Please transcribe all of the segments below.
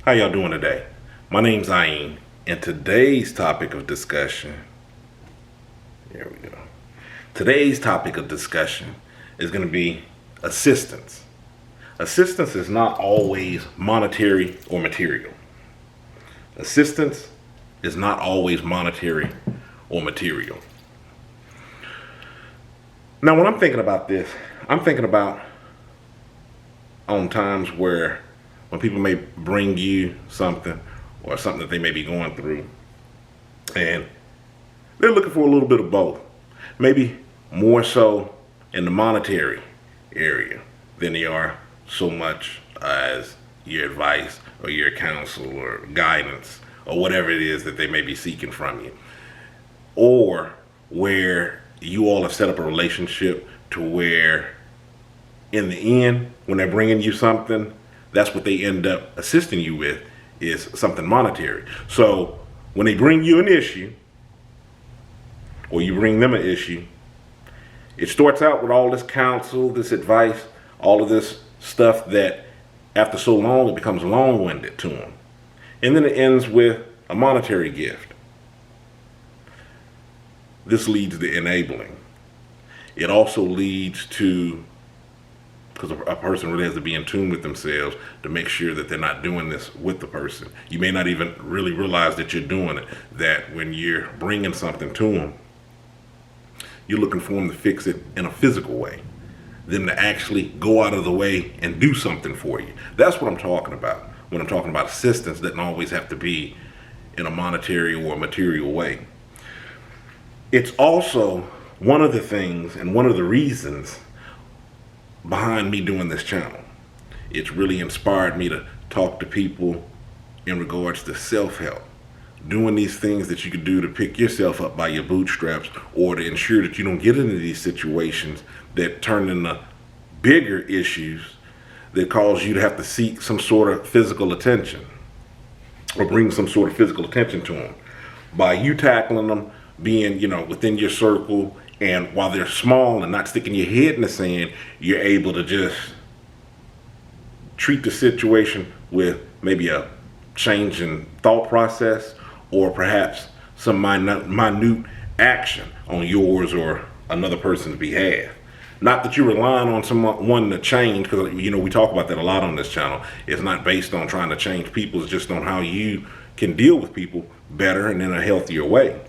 How y'all doing today? My name's Ayin, and today's topic of discussion, here we go. Today's topic of discussion is going to be assistance. Assistance is not always monetary or material. Assistance is not always monetary or material. Now, when I'm thinking about this, I'm thinking about on times where when people may bring you something or something that they may be going through, and they're looking for a little bit of both. Maybe more so in the monetary area than they are so much as your advice or your counsel or guidance or whatever it is that they may be seeking from you. Or where you all have set up a relationship to where in the end, when they're bringing you something, that's what they end up assisting you with, is something monetary. So when they bring you an issue, or you bring them an issue, it starts out with all this counsel, this advice, all of this stuff that after so long it becomes long-winded to them. And then it ends with a monetary gift. This leads to enabling. It also leads to, because a person really has to be in tune with themselves to make sure that they're not doing this with the person. You may not even really realize that you're doing it, that when you're bringing something to them, you're looking for them to fix it in a physical way, them to actually go out of the way and do something for you. That's what I'm talking about. When I'm talking about assistance, doesn't always have to be in a monetary or material way. It's also one of the things and one of the reasons behind me doing this channel. It's really inspired me to talk to people in regards to self-help, doing these things that you can do to pick yourself up by your bootstraps, or to ensure that you don't get into these situations that turn into bigger issues that cause you to have to seek some sort of physical attention or bring some sort of physical attention to them. By you tackling them, being, within your circle, and while they're small and not sticking your head in the sand, you're able to just treat the situation with maybe a change in thought process, or perhaps some minute action on yours or another person's behalf. Not that you're relying on someone to change, because we talk about that a lot on this channel. It's not based on trying to change people, it's just on how you can deal with people better and in a healthier way.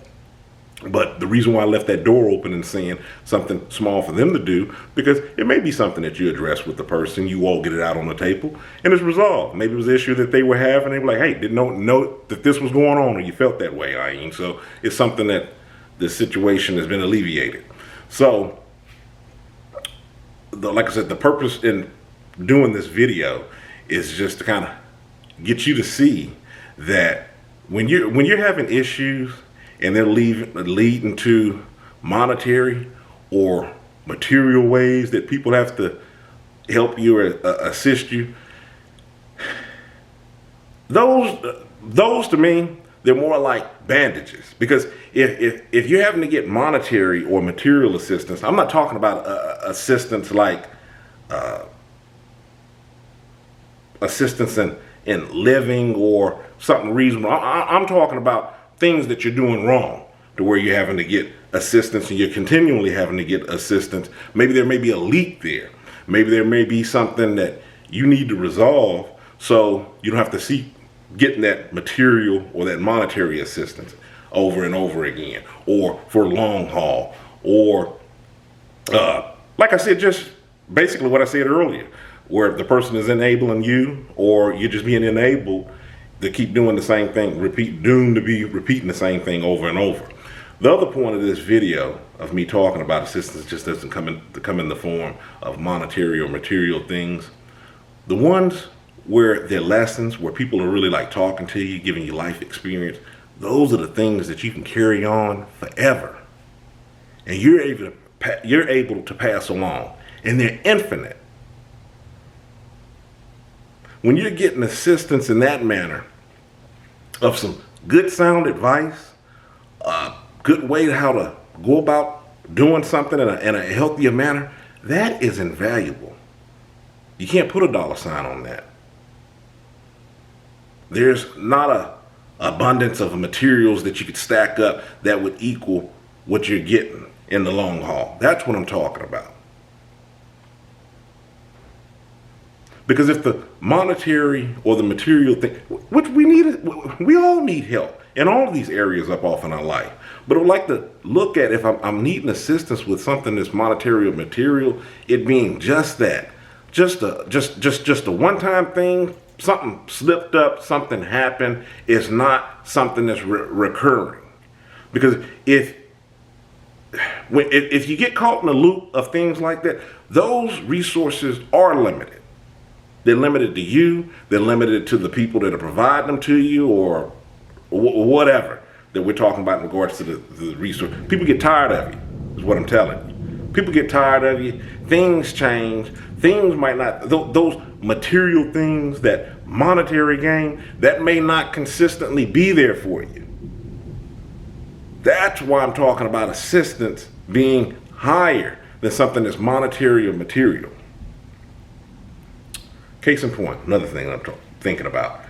But the reason why I left that door open and saying something small for them to do, because it may be something that you address with the person, you all get it out on the table, and it's resolved. Maybe it was an issue that they were having, they were like, hey, didn't know that this was going on, or you felt that way, Ayin. So it's something that the situation has been alleviated. So, like I said, the purpose in doing this video is just to kind of get you to see that when you're having issues, and they're leading to monetary or material ways that people have to help you or assist you. Those to me, they're more like bandages. Because if you're having to get monetary or material assistance, I'm not talking about assistance like assistance in living or something reasonable. I'm talking about things that you're doing wrong to where you're having to get assistance, and you're continually having to get assistance. Maybe there may be a leak there. Maybe there may be something that you need to resolve, so you don't have to seek getting that material or that monetary assistance over and over again, or for long haul, or like I said, just basically what I said earlier, where the person is enabling you, or you're just being enabled to keep doing the same thing, doomed to be repeating the same thing over and over. The other point of this video of me talking about assistance just doesn't come in the form of monetary or material things. The ones where they're lessons, where people are really like talking to you, giving you life experience, those are the things that you can carry on forever. And you're able to pass along, and they're infinite. When you're getting assistance in that manner of some good sound advice, a good way how to go about doing something in a healthier manner, that is invaluable. You can't put a dollar sign on that. there's not a abundance of materials that you could stack up that would equal what you're getting in the long haul. That's what I'm talking about. Because if the monetary or the material thing, which we all need help in all of these areas up off in our life. But I would like to look at if I'm needing assistance with something that's monetary or material, it being just that, just a one-time thing. Something slipped up, something happened. It's not something that's recurring. Because if you get caught in the loop of things like that, those resources are limited. They're limited to you. They're limited to the people that are providing them to you, or whatever that we're talking about in regards to the resource. People get tired of you, is what I'm telling you. People get tired of you. Things change. Things might not, those material things, that monetary gain, that may not consistently be there for you. That's why I'm talking about assistance being higher than something that's monetary or material. Case in point, another thing I'm thinking about.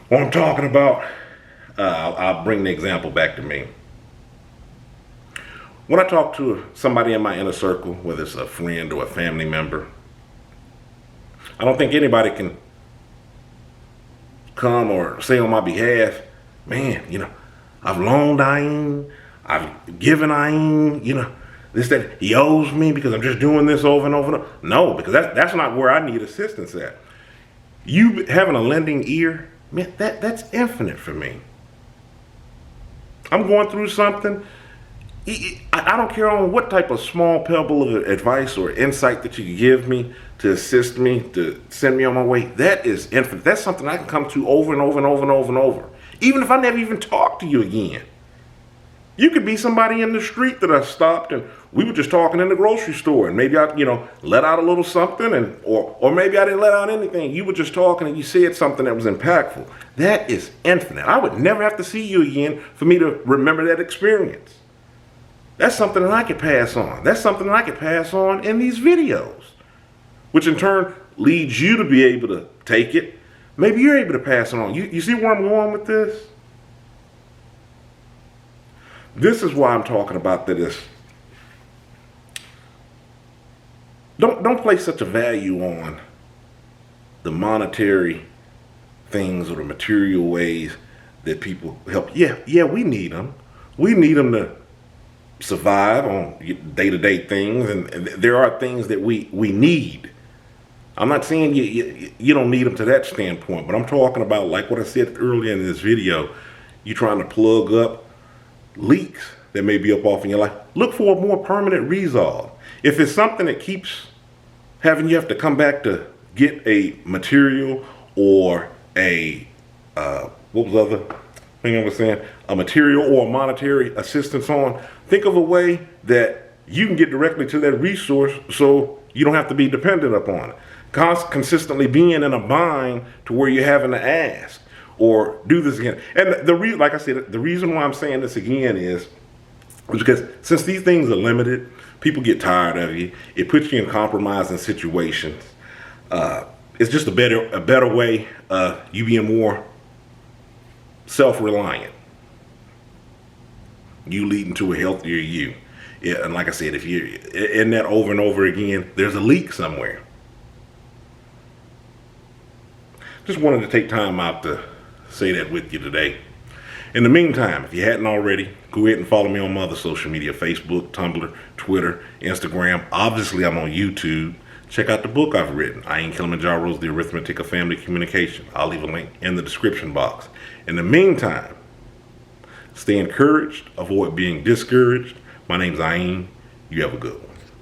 When I'm talking about, I'll bring the example back to me. When I talk to somebody in my inner circle, whether it's a friend or a family member, I don't think anybody can come or say on my behalf, man, I've loaned Ayn, I've given Ayn, this, that, he owes me because I'm just doing this over and over and over. No, because that's not where I need assistance at. You having a lending ear, man, that's infinite for me. I'm going through something. I don't care on what type of small pebble of advice or insight that you can give me to assist me, to send me on my way. That is infinite. That's something I can come to over and over and over and over and over. Even if I never even talk to you again. You could be somebody in the street that I stopped and we were just talking in the grocery store, and maybe I, let out a little something, or maybe I didn't let out anything. You were just talking and you said something that was impactful. That is infinite. I would never have to see you again for me to remember that experience. That's something that I could pass on. That's something that I could pass on in these videos, which in turn leads you to be able to take it. Maybe you're able to pass it on. You see where I'm going with this? This is why I'm talking about that. Don't place such a value on the monetary things or the material ways that people help. Yeah, we need them. We need them to survive on day-to-day things, and there are things that we need. I'm not saying you don't need them to that standpoint, but I'm talking about, like what I said earlier in this video, you trying to plug up leaks that may be up off in your life. Look for a more permanent resolve. If it's something that keeps having you have to come back to get a material or a what was the other thing I was saying? A material or a monetary assistance on, think of a way that you can get directly to that resource so you don't have to be dependent upon it. Consistently being in a bind to where you're having to ask or do this again. And like I said, the reason why I'm saying this again is because since these things are limited, people get tired of you. It puts you in compromising situations. It's just a better way of you being more self-reliant. You leading to a healthier you. Yeah, and like I said, if you're in that over and over again, there's a leak somewhere. Just wanted to take time out to say that with you today. In the meantime, if you hadn't already, go ahead and follow me on my other social media, Facebook, Tumblr, Twitter, Instagram. Obviously, I'm on YouTube. Check out the book I've written, Kilimanjaro's The Arithmetic of Family Communication. I'll leave a link in the description box. In the meantime, stay encouraged, avoid being discouraged. My name's Ayn. You have a good one.